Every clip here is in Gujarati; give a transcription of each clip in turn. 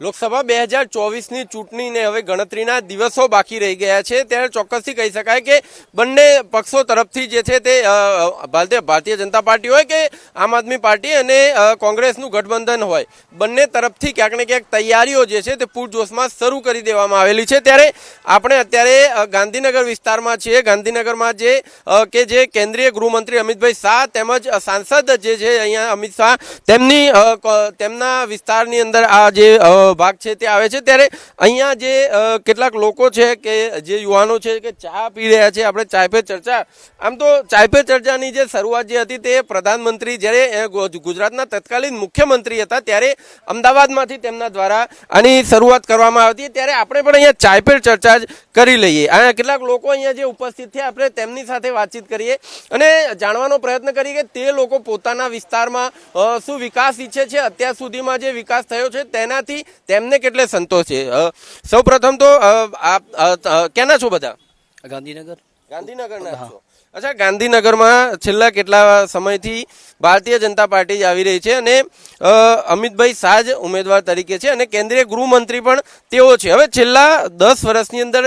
લોકસભા 2024ની ચૂંટણીને હવે ગણતરીના દિવસો બાકી રહી ગયા છે ત્યારે ચોક્કસથી કહી શકાય કે બંને પક્ષો તરફથી જે છે તે ભારતીય જનતા પાર્ટી હોય કે આમ આદમી પાર્ટી અને કોંગ્રેસનું ગઠબંધન હોય બંને તરફથી ક્યાંક ને ક્યાંક તૈયારીઓ જે છે તે પૂરજોશમાં શરૂ કરી દેવામાં આવેલી છે। ત્યારે આપણે અત્યારે ગાંધીનગર વિસ્તારમાં છીએ। ગાંધીનગરમાં જે કેન્દ્રીય ગૃહમંત્રી અમિતભાઈ શાહ તેમજ સાંસદ જે છે અહીંયા અમિત શાહ તેમના વિસ્તારની અંદર આ જે ભાગ છે તે આવે છે। ત્યારે અહીંયા જે કેટલાક લોકો છે કે જે યુવાનો છે કે ચા પી રહ્યા છે। આપણે ચાય પે ચર્ચા, આમ તો ચાય પે ચર્ચાની જે શરૂઆત જે હતી તે પ્રધાનમંત્રી જ્યારે ગુજરાતના તત્કાલીન મુખ્યમંત્રી હતા ત્યારે અમદાવાદમાંથી તેમના દ્વારા આની શરૂઆત કરવામાં આવી હતી। ત્યારે આપણે પણ અહીંયા ચાય પે ચર્ચા જ કરી લઈએ। આ કેટલાક લોકો અહીંયા જે ઉપસ્થિત છે આપણે તેમની સાથે વાતચીત કરીએ અને જાણવાનો પ્રયત્ન કરીએ કે તે લોકો પોતાના વિસ્તારમાં શું વિકાસ ઈચ્છે છે, અત્યાર સુધીમાં જે વિકાસ થયો છે તેનાથી તેમને કેટલે સંતોષ છે। સૌ પ્રથમ તો આપ ક્યાંના છો બધા? ગાંધીનગરના છો। અચ્છા, ગાંધીનગરમાં છેલ્લા કેટલા સમયથી ભારતીય જનતા પાર્ટી આવી રહી છે અને અમિતભાઈ શાહ જ ઉમેદવાર તરીકે છે અને કેન્દ્રીય ગૃહમંત્રી પણ તેઓ છે। હવે છેલ્લા 10 વર્ષની અંદર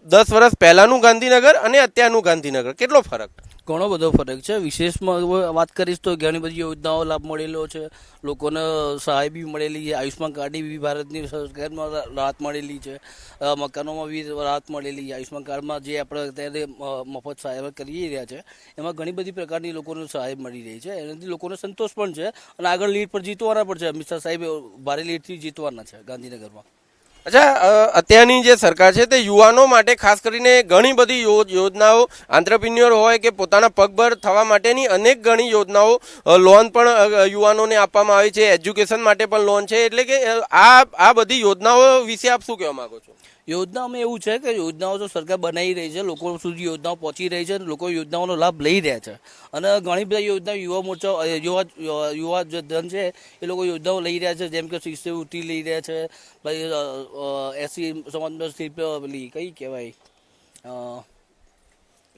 10 વર્ષ પહેલાનું ગાંધીનગર અને અત્યારનું ગાંધીનગર કેટલો ફરક? ઘણો બધો ફરક છે। વિશેષમાં વાત કરીશ તો ઘણી બધી યોજનાઓ લાભ મળેલો છે, લોકોને સહાય બી મળેલી છે, આયુષ્માન કાર્ડની બી ભારતની સરકારમાં રાહત મળેલી છે, મકાનોમાં બી રાહત મળેલી છે। આયુષ્માન કાર્ડમાં જે આપણે અત્યારે મફત સહાય કરી રહ્યા છે એમાં ઘણી બધી પ્રકારની લોકોને સહાય મળી રહી છે, એનાથી લોકોને સંતોષ પણ છે અને આગળ લીડ પર જીતવાના પણ છે। અમિત શાહ સાહેબ ભારે લીડથી જીતવાના છે ગાંધીનગરમાં। અચ્છા, અત્યારની જે સરકાર છે તે યુવાનો માટે ખાસ કરીને ઘણી બધી યોજનાઓ, આંત્રપ્રિન્યોર હોય કે પોતાના પગભર થવા માટેની અનેક ઘણી યોજનાઓ, લોન પણ યુવાનોને આપવામાં આવી છે, એજ્યુકેશન માટે પણ લોન છે, એટલે કે આ બધી યોજનાઓ વિશે આપ શું કહેવા માંગો છો? યોજનાઓમાં એવું છે કે યોજનાઓ તો સરકાર બનાવી રહી છે, લોકો સુધી યોજનાઓ પહોંચી રહી છે, લોકો યોજનાઓનો લાભ લઈ રહ્યા છે અને ઘણી બધી યોજના યુવા મોરચા યુવા ધન છે એ લોકો યોજનાઓ લઈ રહ્યા છે, જેમ કે શિષ્યવૃત્તિ લઈ રહ્યા છે, ભાઈ એસી સમાજમાં પેલી કઈ કહેવાય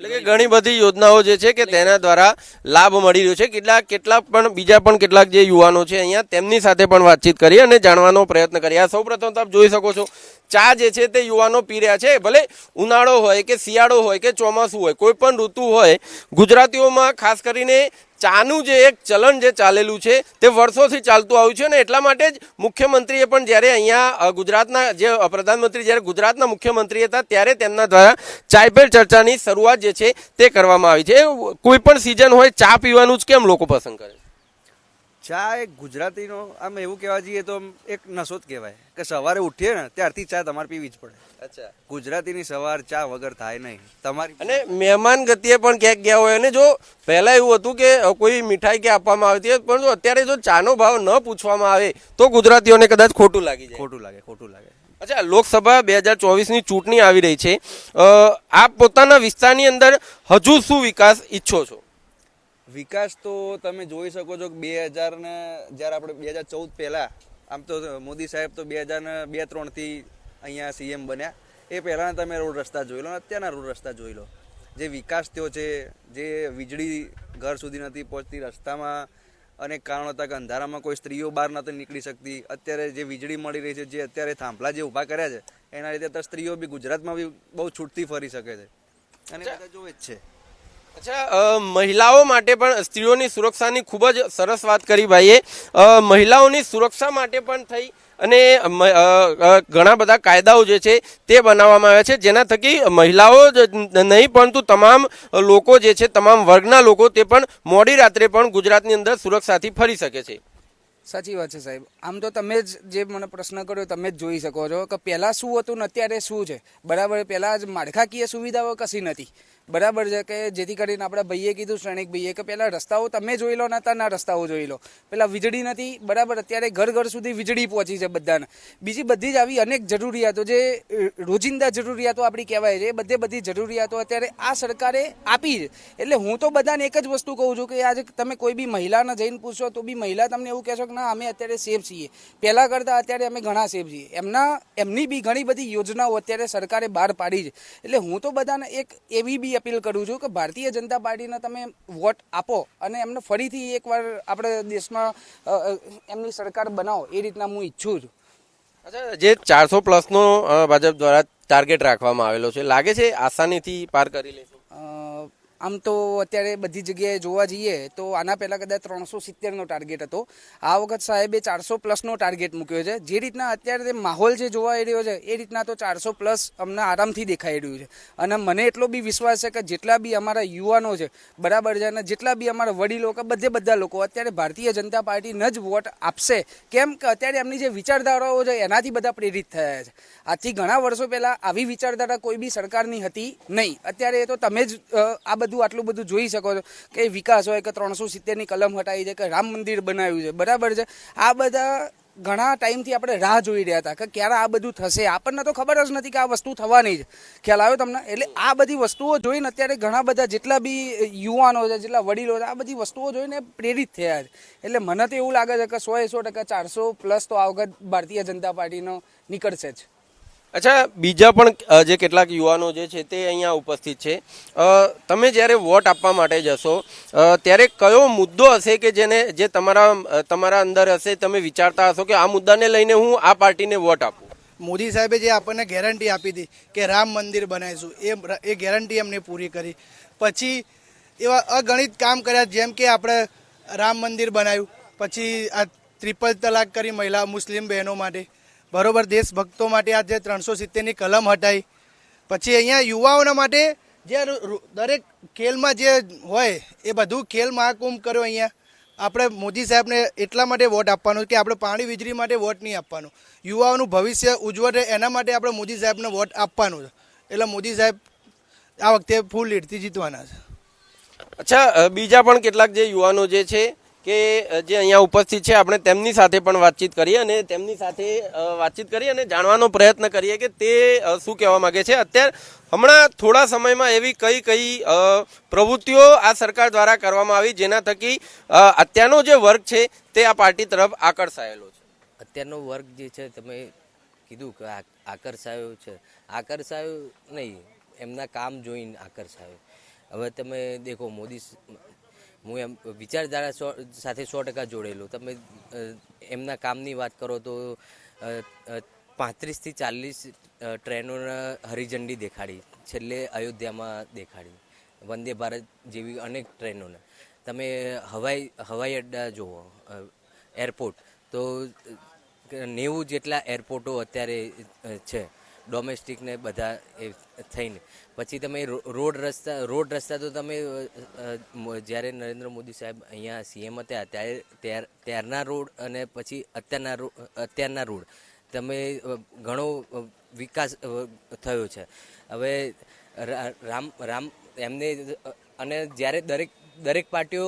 એટલે કે ઘણી બધી યોજનાઓ જે છે કે તેના દ્વારા લાભ મળી રહ્યો છે। કેટલાક પણ બીજા પણ કેટલાક જે યુવાનો છે અહીંયા તેમની સાથે પણ વાતચીત કરી અને જાણવાનો પ્રયત્ન કર્યા। સૌ પ્રથમ તો આપ જોઈ શકો છો ચા જે છે તે યુવાનો પી રહ્યા છે। ભલે ઉનાળો હોય કે શિયાળો હોય કે ચોમાસું હોય, કોઈ પણ ઋતુ હોય, ગુજરાતીઓમાં ખાસ કરીને ચાનું જે એક ચલણ જે ચાલેલું છે તે વર્ષોથી ચાલતું આવ્યું છે અને એટલા માટે જ મુખ્યમંત્રીએ પણ જ્યારે અહીંયા ગુજરાતના જે પ્રધાનમંત્રી જ્યારે ગુજરાતના મુખ્યમંત્રી હતા ત્યારે તેમના દ્વારા ચાય પે ચર્ચાની શરૂઆત જે છે તે કરવામાં આવી છે। કોઈ પણ સિઝન હોય ચા પીવાનું જ કેમ લોકો પસંદ કરે? ચા એક ગુજરાતીનો આમ એવું કહેવા જઈએ તો એક નશો જ કહેવાય કે સવારે ઉઠીએ ને ત્યારથી ચા તમારે પીવી જ પડે। અચ્છા, ગુજરાતીની સવાર ચા વગર થાય નહીં તમારી। અને મહેમાન ગતિએ પણ ક્યાંક ગયા હોય અને જો પહેલા એવું હતું કે કોઈ મીઠાઈ કે આપવામાં આવતી હતી, પરંતુ અત્યારે જો ચાનો ભાવ ન પૂછવામાં આવે તો ગુજરાતીઓને કદાચ ખોટું લાગી જાય। ખોટું લાગે। અચ્છા, લોકસભા 2024ની ચૂંટણી આવી રહી છે, આપ પોતાના વિસ્તારની અંદર હજુ શું વિકાસ ઈચ્છો છો? વિકાસ તો તમે જોઈ શકો છો કે 2000 ને જ્યારે આપણે 2014 પહેલા, આમ તો મોદી સાહેબ તો 2002-03થી અહીંયા સીએમ બન્યા, એ પહેલાના તમે રોડ રસ્તા જોઈ લો, અત્યારના રોડ રસ્તા જોઈ લો, જે વિકાસ થયો છે, જે વીજળી ઘર સુધી નથી પહોંચતી, રસ્તામાં અનેક કારણો હતા કે અંધારામાં કોઈ સ્ત્રીઓ બહાર નહોતી નીકળી શકતી, અત્યારે જે વીજળી મળી રહી છે, જે અત્યારે થાંભલા જે ઊભા કર્યા છે એના લીધે અત્યારે સ્ત્રીઓ બી ગુજરાતમાં બી બહુ છૂટથી ફરી શકે છે અને બધા જોવે જ છે। અચ્છા, મહિલાઓ માટે પણ સ્ત્રીઓની સુરક્ષાની ખૂબ જ સરસ વાત કરી ભાઈએ। મહિલાઓની સુરક્ષા માટે પણ થઈ અને ઘણા બધા કાયદાઓ જે છે તે બનાવવામાં આવ્યા છે, જેના થકી મહિલાઓ જ નહીં પરંતુ તમામ લોકો જે છે, તમામ વર્ગના લોકો તે પણ મોડી રાત્રે પણ ગુજરાતની અંદર સુરક્ષાથી ફરી શકે છે। સાચી વાત છે સાહેબ। આમ તો તમે જ જે મને પ્રશ્ન કર્યો તમે જ જોઈ શકો છો કે પહેલાં શું હતું ને અત્યારે શું છે, બરાબર? પહેલાં જ માળખાકીય સુવિધાઓ કશી નથી, બરાબર છે, કે જેથી કરીને આપણા ભાઈએ કીધું, શ્રેણિક ભાઈએ, કે પહેલાં રસ્તાઓ તમે જોઈ લો ને અત્યારના રસ્તાઓ જોઈ લો, પહેલાં વીજળી નથી, બરાબર? અત્યારે ઘર ઘર સુધી વીજળી પહોંચી છે બધાને। બીજી બધી જ આવી અનેક જરૂરિયાતો જે રોજિંદા જરૂરિયાતો આપણી કહેવાય છે, એ બધી જરૂરિયાતો અત્યારે આ સરકારે આપી છે। એટલે હું તો બધાને એક જ વસ્તુ કહું છું કે આજે તમે કોઈ બી મહિલાને જઈને પૂછો તો બી મહિલા તમને એવું કહેશો કે ના અમે અત્યારે સેફ છીએ, પહેલાં કરતાં અત્યારે અમે ઘણા સેફ છીએ। એમની બી ઘણી બધી યોજનાઓ અત્યારે સરકારે બહાર પાડી છે। એટલે હું તો બધાને એક એવી બી અપીલ કરું છું કે ભારતીય જનતા પાર્ટીને તમે વોટ આપો અને એમને ફરીથી એકવાર આપણે દેશમાં એમની સરકાર બનાવો, એ રીતના હું ઈચ્છું છું। અચ્છા, જે 400+ નો ભાજપ દ્વારા ટાર્ગેટ રાખવામાં આવેલો છે, લાગે છે આસાનીથી પાર કરી લેશું? આમ તો અત્યારે બધી જગ્યાએ જોવા જઈએ તો આના પહેલાં કદાચ 370નો ટાર્ગેટ હતો. આ વખત સાહેબે 400+નો ટાર્ગેટ મૂક્યો છે. જે રીતના અત્યારે માહોલ જે જોવા રહ્યો છે એ રીતના તો 400+ અમને આરામથી દેખાઈ રહ્યું છે. અને મને એટલો બી વિશ્વાસ છે કે જેટલા બી અમારા યુવાનો છે બરાબર છે, અને જેટલા બી અમારા વડીલો કે બધા લોકો અત્યારે ભારતીય જનતા પાર્ટીને જ વોટ આપશે. કેમ કે અત્યારે એમની જે વિચારધારાઓ છે એનાથી બધા પ્રેરિત થયા છે. આજથી ઘણા વર્ષો પહેલાં આવી વિચારધારા કોઈ બી સરકારની હતી નહીં. અત્યારે એ તો તમે જ આ બધું આટલું બધું જોઈ શકો છો કે વિકાસ હોય કે 370ની કલમ હટાવી છે કે રામ મંદિર બનાવ્યું છે બરાબર છે. આ બધા ઘણા ટાઈમથી આપણે રાહ જોઈ રહ્યા હતા કે ક્યારે આ બધું થશે. આપણને તો ખબર જ નથી કે આ વસ્તુ થવાની જ. ખ્યાલ આવ્યો તમને? એટલે આ બધી વસ્તુઓ જોઈને અત્યારે ઘણા બધા જેટલા બી યુવાનો છે, જેટલા વડીલો છે, આ બધી વસ્તુઓ જોઈને પ્રેરિત થયા છે. એટલે મને તો એવું લાગે છે કે 100% 400+ તો આ વખત ભારતીય જનતા પાર્ટીનો નીકળશે જ. અચ્છા, બીજા પણ જે કેટલાક યુવાનો જે છે તે અહીંયા ઉપસ્થિત છે. તમે જ્યારે વોટ આપવા માટે જશો ત્યારે કયો મુદ્દો હશે કે જે તમારા અંદર હશે, તમે વિચારતા હશો કે આ મુદ્દાને લઈને હું આ પાર્ટીને વોટ આપું? મોદી સાહેબે જે આપણને ગેરંટી આપી હતી કે રામ મંદિર બનાવીશું, એ ગેરંટી એમને પૂરી કરી. પછી એવા અગણિત કામ કર્યા, જેમ કે આપણે રામ મંદિર બનાવ્યું, પછી આ ટ્રિપલ તલાક કરી મહિલા મુસ્લિમ બહેનો માટે, બરોબર, દેશભક્તો માટે આ જે 370ની કલમ હટાવી. પછી અહીંયા યુવાઓના માટે જે દરેક ખેલમાં જે હોય એ બધું ખેલ મહાકુંભ કર્યો. અહીંયા આપણે મોદી સાહેબને એટલા માટે વોટ આપવાનો કે આપણે પાણી વીજળી માટે વોટ નહીં આપવાનો, યુવાઓનું ભવિષ્ય ઉજ્જવળ રહે એના માટે આપણે મોદી સાહેબને વોટ આપવાનો છે. એટલે મોદી સાહેબ આ વખતે ફૂલ લીડથી જીતવાના છે. અચ્છા, બીજા પણ કેટલાક જે યુવાનો જે છે કે જે અહીંયા ઉપસ્થિત છે, આપણે તેમની સાથે પણ વાતચીત કરીએ અને જાણવાનો પ્રયત્ન કરીએ કે તે શું કહેવા માંગે છે. હમણાં થોડા સમયમાં એવી કઈ પ્રવૃત્તિઓ આ સરકાર દ્વારા કરવામાં આવી જેના થકી અત્યારનો જે વર્ગ છે તે આ પાર્ટી તરફ આકર્ષાયેલો છે? અત્યારનો વર્ગ જે છે, તમે કીધું કે આકર્ષાયો નહીં, એમના કામ જોઈને આકર્ષાયો. હવે તમે દેખો, હું એમ વિચારધારા સાથે 100% જોડેલું. તમે એમના કામની વાત કરો તો 35 થી 40 ટ્રેનોને હરિઝંડી દેખાડી, છેલ્લે અયોધ્યામાં દેખાડી, વંદે ભારત જેવી અનેક ટ્રેનોને. તમે હવાઈ અડ્ડા જુઓ, એરપોર્ટ તો 90 જેટલા એરપોર્ટો અત્યારે છે, ડોમેસ્ટિક ને બધા થઈને. પછી તમે રોડ રસ્તા તો તમે જ્યારે નરેન્દ્ર મોદી સાહેબ અહીંયા સીએમ હતા ત્યારના રોડ અને પછી અત્યારના રોડ તમે ઘણો વિકાસ થયો છે. હવે રામ એમને, અને જ્યારે દરેક પાર્ટીઓ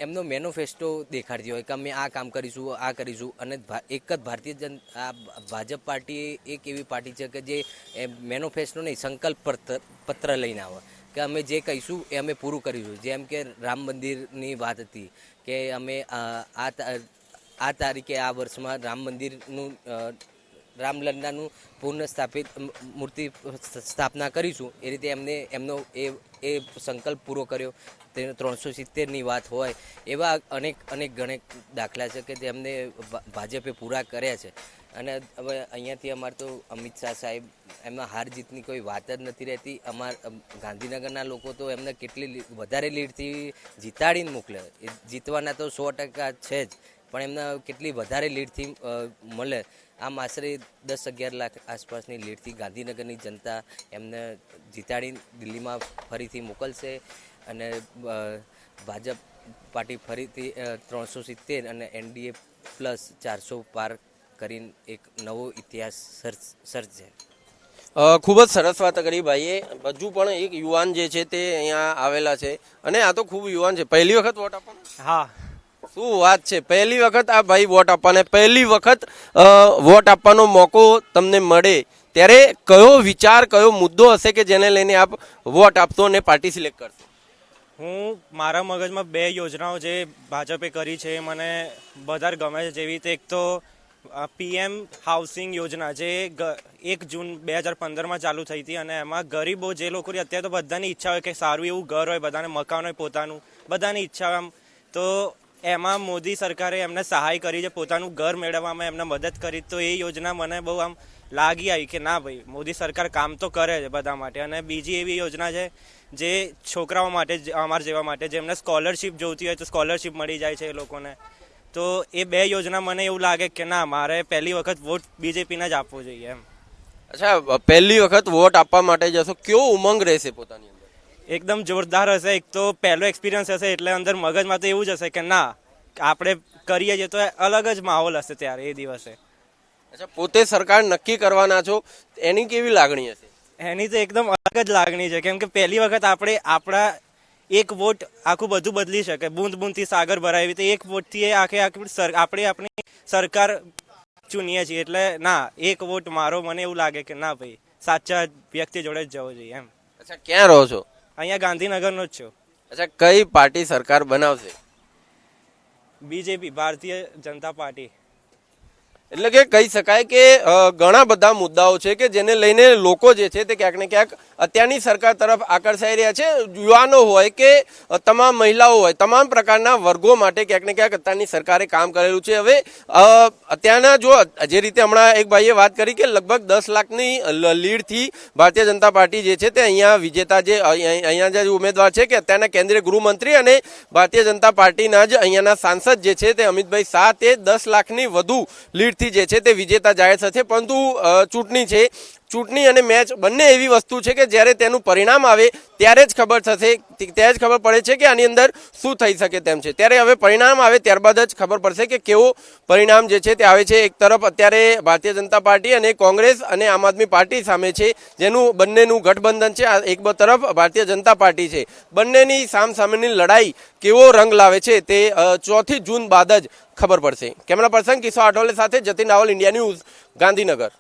એમનો મેનિફેસ્ટો દેખાડતી હોય કે અમે આ કામ કરીશું, આ કરીશું. અને એક જ ભાજપ પાર્ટી એક એવી પાર્ટી છે કે જે મેનિફેસ્ટો નહીં, સંકલ્પ પત્ર લઈને આવે કે અમે જે કહીશું એ અમે પૂરું કરીશું. જેમ કે રામ મંદિરની વાત હતી કે અમે આ તારીખે આ વર્ષમાં રામ મંદિરનું રામલલ્લાનું પુનઃસ્થાપિત મૂર્તિ સ્થાપના કરીશું. એ રીતે એમનો એ સંકલ્પ પૂરો કર્યો. તે 370ની વાત હોય, એવા અનેક ગણેક દાખલા છે કે તેમને ભાજપે પૂરા કર્યા છે. અને હવે અહીંયાથી અમારે તો અમિત શાહ સાહેબ, એમાં હાર જીતની કોઈ વાત જ નથી રહેતી. ગાંધીનગરના લોકો તો એમને કેટલી વધારે લીડથી જીતાડીને મોકલે. જીતવાના તો 100% છે જ, પણ એમને કેટલી વધારે લીડથી મળે. આમ આશરે 10-11 લાખ આસપાસની લીડથી ગાંધીનગરની જનતા એમને જીતાડીને દિલ્હીમાં ફરીથી મોકલશે. અને ભાજપ પાર્ટી ફરીથી 370 અને NDA પ્લસ 400 પાર કરીને એક નવો ઇતિહાસ સર્જશે. ખૂબ જ સરસ વાત કરી ભાઈએ. હજુ પણ એક યુવાન જે છે તે અહીંયા આવેલા છે, અને આ તો ખૂબ યુવાન છે. પહેલી વખત વોટ આપવાનો? હા. શું વાત છે, પહેલી વખત આ ભાઈ વોટ આપવાને, પહેલી વખત વોટ આપવાનો મોકો તમને મળે ત્યારે કયો વિચાર, કયો મુદ્દો હશે કે જેને લઈને આપ વોટ આપશો અને પાર્ટી સિલેક્ટ કરશો? મારા મગજમાં 2 યોજનાઓ જે ભાજપે કરી છે એ મને વધારે ગમે છે. જેવી રીતે એક તો PM હાઉસિંગ યોજના જે 1 જૂન 2015માં ચાલુ થઈ હતી, અને એમાં ગરીબો જે લોકોની અત્યારે તો બધાની ઈચ્છા હોય કે સારું એવું ઘર હોય, બધાને મકાન હોય પોતાનું, બધાની ઈચ્છા. આમ તો એમાં મોદી સરકારે એમને સહાય કરી છે, પોતાનું ઘર મેળવવામાં એમને મદદ કરી, તો એ યોજના મને બહુ આમ લાગી આવી કે ના ભાઈ મોદી સરકાર કામ તો કરે છે બધા માટે. અને બીજી એવી યોજના છે જે છોકરાઓ માટે, અમારા જેવા માટે, જેમને સ્કોલરશિપ જોઈતી હોય તો સ્કોલરશિપ મળી જાય છે એ લોકોને. તો એ બે યોજના મને એવું લાગે કે ના, મારે પહેલી વખત વોટ બીજેપીને જ આપવો જોઈએ એમ. અચ્છા, પહેલી વખત વોટ આપવા માટે જશો, કેવો ઉમંગ રહેશે પોતાની અંદર? એકદમ જોરદાર હશે. એક તો પહેલો એક્સપિરિયન્સ હશે એટલે અંદર મગજમાં તો એવું જ હશે કે ના, આપણે કરીએ છીએ તો અલગ જ માહોલ હશે ત્યારે એ દિવસે. અચ્છા, પોતે સરકાર નક્કી કરવાના છો, એની કેવી લાગણી હશે? એની તો એકદમ અલગ જ લાગણી છે, કેમ કે પહેલી વખત આપણે આપણા એક વોટ આખું બધું બદલી શકે. બૂંદ બૂંદથી સાગર ભરાય એવી રીતે એક વોટથી એ આપણે આપણી સરકાર ચૂનીએ છીએ. એટલે ના, એક વોટ મારો, મને એવું લાગે કે ના ભાઈ, સાચા વ્યક્તિ જોડે જ જવો જોઈએ એમ. અચ્છા, ક્યાં રહો છો? અહીંયા ગાંધીનગરનો જ છું. અચ્છા, કઈ પાર્ટી સરકાર બનાવશે? BJP, Bharatiya Janata party. એટલે કે કહી શકાય કે ઘણા બધા મુદ્દાઓ છે કે જેને લઈને લોકો જે છે તે ક્યાંક ને ક્યાંક અત્યારની સરકાર તરફ આકર્ષાઈ રહ્યા છે. યુવાનો હોય કે તમામ મહિલાઓ હોય, તમામ પ્રકારના વર્ગો માટે ક્યાંક ને ક્યાંક અત્યારની સરકારે કામ કરેલું છે. હવે અત્યારના જો જે રીતે હમણાં એક ભાઈએ વાત કરી કે લગભગ 10 લાખની લીડથી ભારતીય જનતા પાર્ટી જે છે તે અહીંયા વિજેતા, જે અહીંયા જે ઉમેદવાર છે કે અત્યારના કેન્દ્રીય ગૃહમંત્રી અને ભારતીય જનતા પાર્ટીના જ અહીંયાના સાંસદ જે છે તે અમિતભાઈ શાહ, તે 10 લાખની વધુ લીડ જે છે તે વિજેતા જાહેર થશે. પરંતુ ચૂંટણી છે, ચૂંટણી અને મેચ બંને એવી વસ્તુ છે કે જ્યારે તેનું પરિણામ આવે ત્યારે જ ખબર થશે, ત્યારે જ ખબર પડે છે કે આની અંદર શું થઈ શકે તેમ છે. ત્યારે હવે પરિણામ આવે ત્યારબાદ જ ખબર પડશે કે કેવો પરિણામ જે છે તે આવે છે. એક તરફ અત્યારે ભારતીય જનતા પાર્ટી અને કોંગ્રેસ અને આમ આદમી પાર્ટી સામે છે, જેનું બંનેનું ગઠબંધન છે. એક તરફ ભારતીય જનતા પાર્ટી છે. બંનેની સામસામેની લડાઈ કેવો રંગ લાવે છે તે 4 જૂન બાદ જ ખબર પડશે. કેમેરા પર્સન કિશોર આઠવલે સાથે જતીન રાવલ, ઇન્ડિયા ન્યૂઝ, ગાંધીનગર.